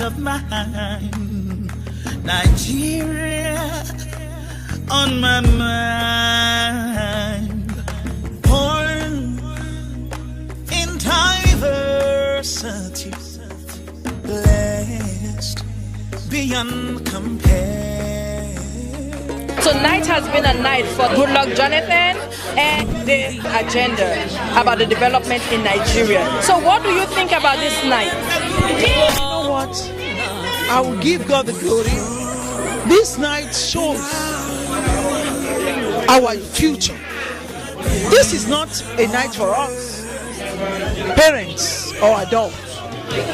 of mine. Nigeria on my mind. Born in diversity, blessed beyond compare. Tonight has been a night for Goodluck Johnathan and the agenda about the development in Nigeria. So what do you think about this night? You know what? I will give God the glory. This night shows our future. This is not a night for us, parents or adults.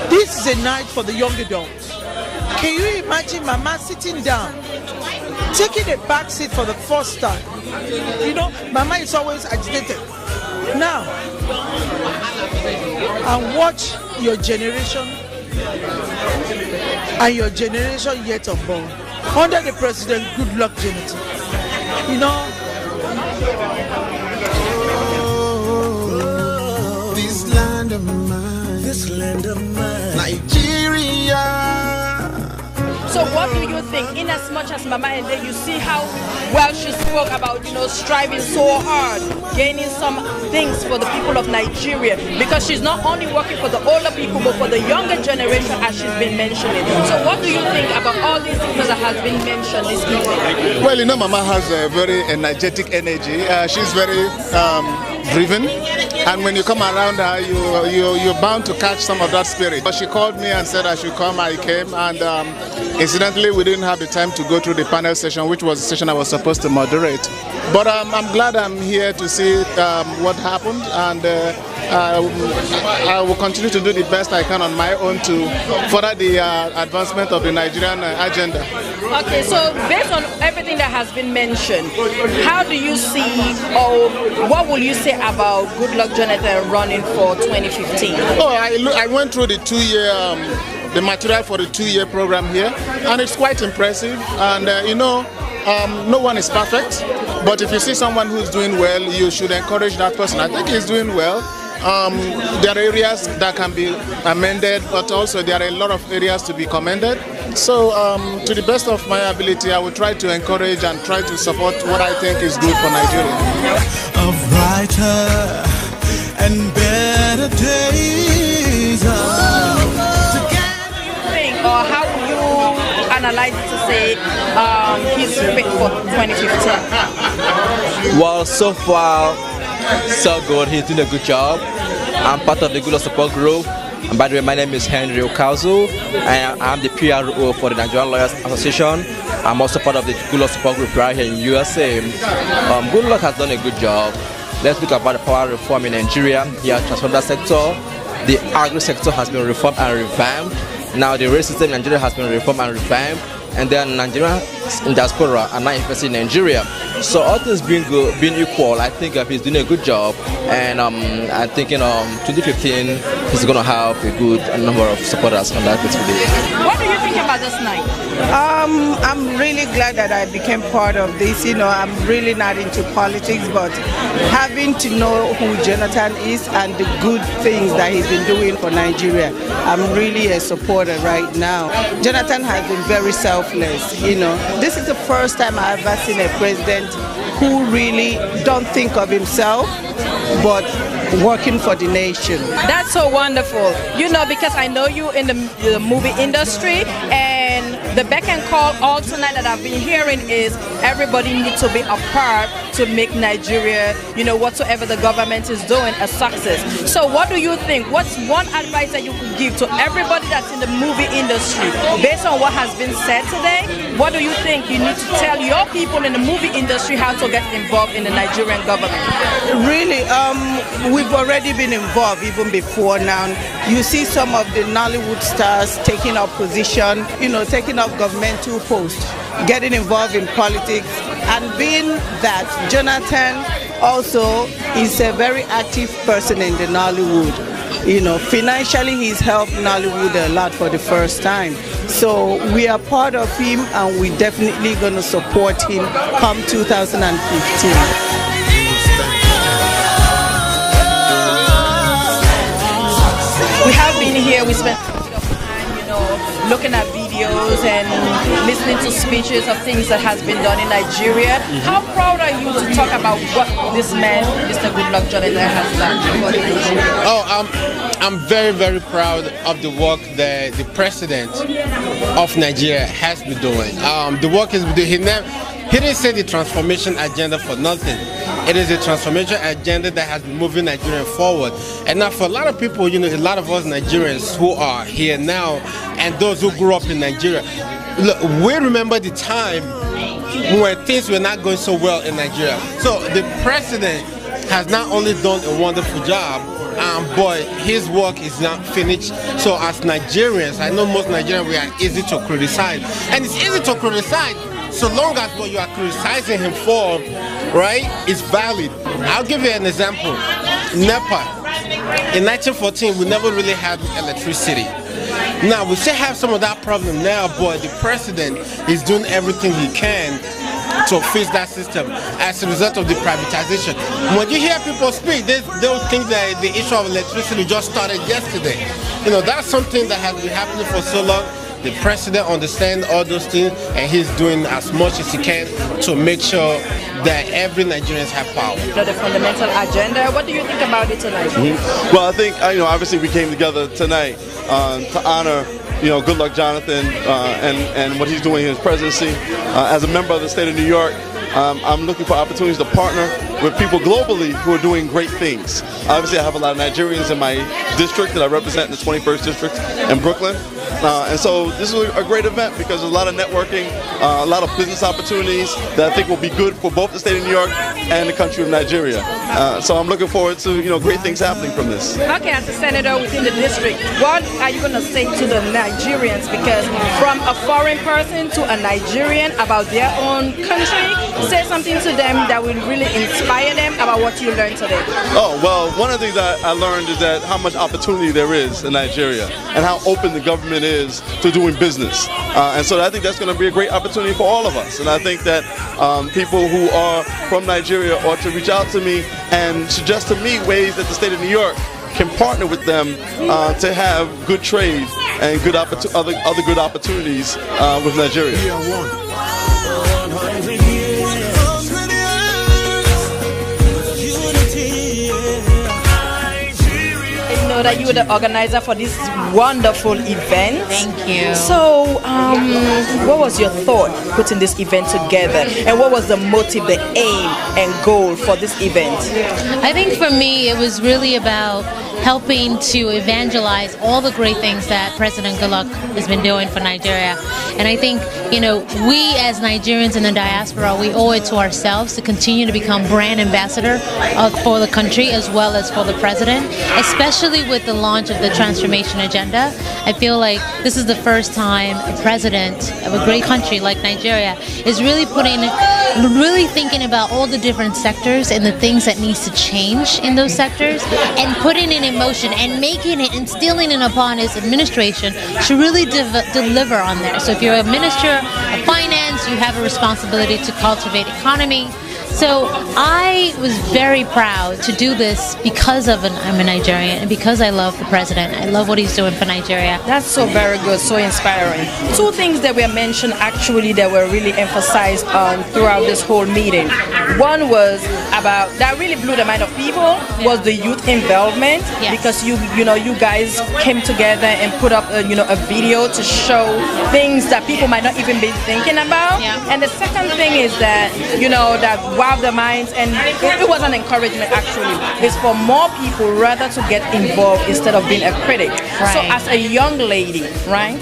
This is a night for the young adults. Can you imagine Mama sitting down, taking a back seat for the first time? You know, Mama is always agitated. Now, and watch your generation and your generation yet unborn under the President Goodluck Johnathan. You know, this land of mine, Nigeria. So what do you think, in as much as Mama Ende, you see how well she spoke about, you know, striving so hard, gaining some things for the people of Nigeria, because she's not only working for the older people, but for the younger generation, as she's been mentioning. So what do you think about all these things that has been mentioned this evening? Well, you know, Mama has a very energetic energy. She's very driven, and when you come around her, you're bound to catch some of that spirit. But she called me and said I should come. I came, and incidentally, we didn't have the time to go through the panel session, which was the session I was supposed to moderate. But I'm glad I'm here to see what happened, and I will continue to do the best I can on my own to further the advancement of the Nigerian agenda. Okay, so based on everything that has been mentioned, how do you see, or what will you say about Goodluck Johnathan running for 2015? Oh, I went through the 2-year, the material for the 2-year program here, and it's quite impressive. And you know, no one is perfect, but if you see someone who's doing well, you should encourage that person. I think he's doing well. There are areas that can be amended, but also there are a lot of areas to be commended. So to the best of my ability, I will try to encourage and try to support what I think is good for Nigeria. Of brighter and better days. Or how would you analyze it to say he's fit for 2015? Well, so far, so good. He's doing a good job. I'm part of the Goodluck support group. And by the way, my name is Henry Okazu, and I'm the PRO for the Nigerian Lawyers Association. I'm also part of the Goodluck support group right here in USA. Goodluck has done a good job. Let's look about the power reform in Nigeria. He has transformed that sector. The agri sector has been reformed and revamped. Now the rail system in Nigeria has been reformed and revamped, and then Nigerians in diaspora are now investing in Nigeria. So all things being good, being equal, I think he's doing a good job, and I'm thinking 2015 he's going to have a good number of supporters on that particular day. What do you think about this night? I'm really glad that I became part of this. You know, I'm really not into politics, but having to know who Johnathan is and the good things that he's been doing for Nigeria, I'm really a supporter right now. Johnathan has been very selfless. You know, this is the first time I've ever seen a president who really don't think of himself, but working for the nation. That's so wonderful. You know, because I know you in the movie industry, and the beck and call all tonight that I've been hearing is everybody needs to be a part to make Nigeria, you know, whatsoever the government is doing, a success. So what do you think? What's one advice that you could give to everybody that's in the movie industry based on what has been said today? What do you think you need to tell your people in the movie industry how to get involved in the Nigerian government? Really, we've already been involved even before now. You see some of the Nollywood stars taking up position, you know, taking up governmental posts, getting involved in politics, and being that Johnathan also is a very active person in the Nollywood. You know, financially he's helped Nollywood a lot for the first time. So we are part of him, and we're definitely going to support him come 2015. We have been here, we spent a bit of time, you know, looking at videos and listening to speeches of things that has been done in Nigeria. How proud are you to talk about what this man, Mr. Goodluck Johnathan, has done for Nigeria? Oh, I'm very, very proud of the work that the president of Nigeria has been doing. The work is he didn't say the transformation agenda for nothing. It is a transformation agenda that has been moving Nigeria forward. And now for a lot of people, a lot of us Nigerians who are here now and those who grew up in Nigeria, look, we remember the time when things were not going so well in Nigeria. So the president has not only done a wonderful job, but his work is not finished. So as Nigerians, I know most Nigerians, we are easy to criticize. And it's easy to criticize so long as what you are criticizing him for, right, is valid. I'll give you an example. NEPA. In 1914, we never really had electricity. Now, we still have some of that problem now, but the president is doing everything he can to fix that system as a result of the privatization. When you hear people speak, they'll think that the issue of electricity just started yesterday. That's something that has been happening for so long. The president understands all those things, and he's doing as much as he can to make sure that every Nigerian has power. The fundamental agenda. What do you think about it tonight? Well, I think obviously we came together tonight to honor Goodluck Johnathan and what he's doing in his presidency. As a member of the state of New York, I'm looking for opportunities to partner with people globally who are doing great things. Obviously, I have a lot of Nigerians in my district that I represent in the 21st District in Brooklyn. And so this is a great event because there's a lot of networking, a lot of business opportunities that I think will be good for both the state of New York and the country of Nigeria. So I'm looking forward to great things happening from this. Okay, as a senator within the district, what are you going to say to the Nigerians? Because from a foreign person to a Nigerian about their own country, say something to them that will really inspire them about what you learned today. Oh, well, one of the things I learned is that how much opportunity there is in Nigeria and how open the government is to doing business. And so I think that's going to be a great opportunity for all of us. And I think that people who are from Nigeria ought to reach out to me and suggest to me ways that the state of New York can partner with them to have good trade and good other good opportunities with Nigeria. That you were the organizer for this wonderful event. Thank you. So, what was your thought putting this event together, and what was the motive, the aim and goal for this event? I think for me, it was really about helping to evangelize all the great things that President Goodluck has been doing for Nigeria. And I think, we as Nigerians in the diaspora, we owe it to ourselves to continue to become brand ambassador for the country as well as for the president, especially with the launch of the transformation agenda. I feel like this is the first time a president of a great country like Nigeria is really thinking about all the different sectors and the things that needs to change in those sectors and putting it in motion and making it, instilling it upon his administration to really deliver on there. So if you're a minister of finance, you have a responsibility to cultivate economy. So I was very proud to do this because I'm a Nigerian and because I love the president. I love what he's doing for Nigeria. That's so very good, so inspiring. Two things that were mentioned actually that were really emphasized on throughout this whole meeting. One was about, that really blew the mind of people, was the youth involvement. Yes. Because you guys came together and put up a video to show things that people might not even be thinking about. Yeah. And the second thing is that, that wow the minds, and it was an encouragement actually. It's for more people rather to get involved instead of being a critic. Right. So as a young lady, right,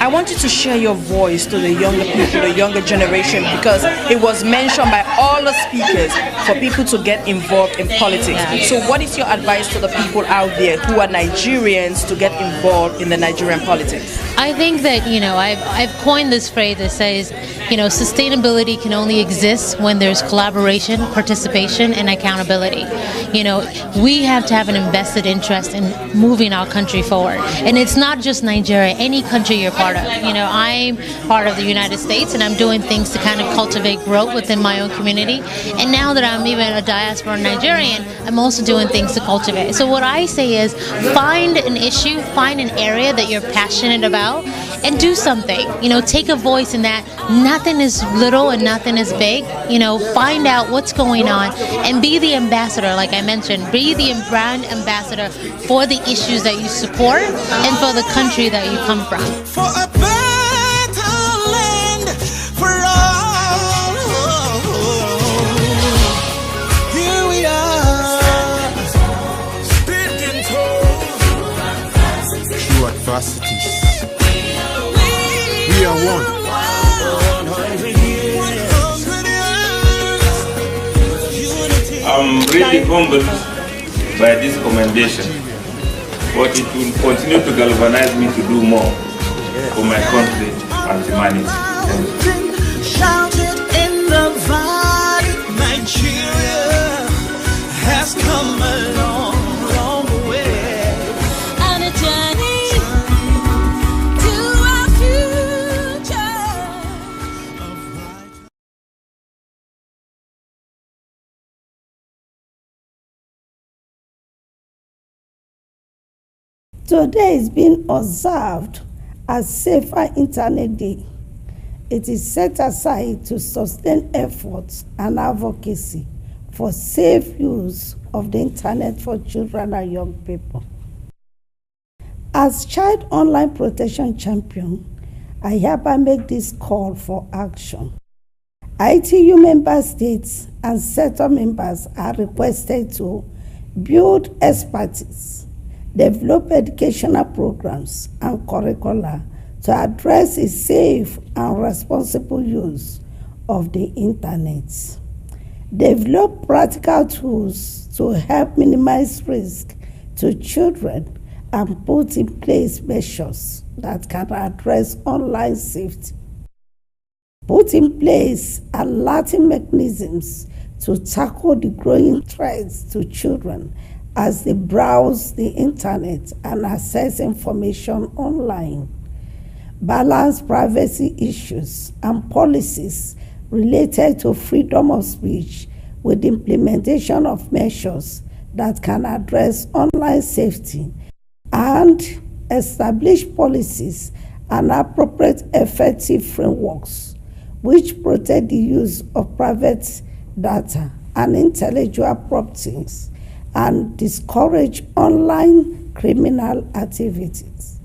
I want you to share your voice to the younger people, the younger generation, because it was mentioned by all the speakers for people to get involved in politics. Yeah. So what is your advice to the people out there who are Nigerians to get involved in the Nigerian politics? I think that, I've coined this phrase that says, sustainability can only exist when there's collaboration, participation, and accountability. we have to have an invested interest in moving our country forward. And it's not just Nigeria, any country you're part of. I'm part of the United States, and I'm doing things to kind of cultivate growth within my own community. And now that I'm even a diaspora Nigerian, I'm also doing things to cultivate. So what I say is find an issue, find an area that you're passionate about, and do something. Take a voice in that. Nothing is little and nothing is big. Find out what's going on and be the ambassador, like I mentioned. Be the brand ambassador for the issues that you support and for the country that you come from. For a better land for all. Here we are, spinning toes through adversities. We are one. I'm really humbled by this commendation, but it will continue to galvanize me to do more for my country and humanity. Shouted in the valley, Nigeria has come a long, long way. On a journey to our future. Today is being observed as Safer Internet Day. It is set aside to sustain efforts and advocacy for safe use of the internet for children and young people. As Child Online Protection Champion, I hereby make this call for action. ITU member states and sector members are requested to build expertise, develop educational programs and curricula to address a safe and responsible use of the internet. Develop practical tools to help minimize risk to children and put in place measures that can address online safety. Put in place alerting mechanisms to tackle the growing threats to children as they browse the internet and access information online. Balance privacy issues and policies related to freedom of speech with the implementation of measures that can address online safety, and establish policies and appropriate effective frameworks which protect the use of private data and intellectual properties and discourage online criminal activities.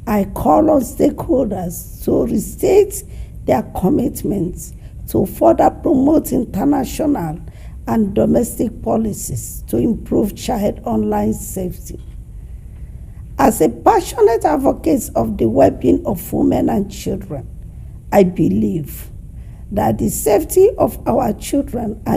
I call on stakeholders to restate their commitments to further promote international and domestic policies to improve child online safety. As a passionate advocate of the well-being of women and children, I believe that the safety of our children and